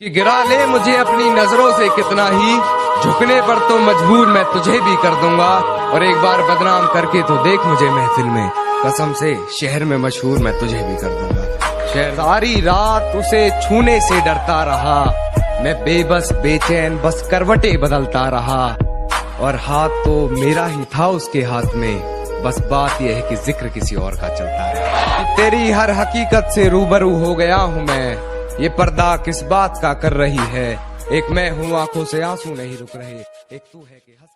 कि गिरा ले मुझे अपनी नजरों से कितना ही, झुकने पर तो मजबूर मैं तुझे भी कर दूंगा। और एक बार बदनाम करके तो देख मुझे महफिल में, कसम से शहर में मशहूर मैं तुझे भी कर दूंगा। शहर सारी रात उसे छूने से डरता रहा, मैं बेबस बेचैन बस करवटें बदलता रहा। और हाथ तो मेरा ही था उसके हाथ में, बस बात यह है कि जिक्र किसी और का चलता है। तेरी हर हकीकत से रूबरू हो गया हूँ मैं, ये पर्दा किस बात का कर रही है। एक मैं हूँ आंखों से आंसू नहीं रुक रहे, एक तू है कि हंस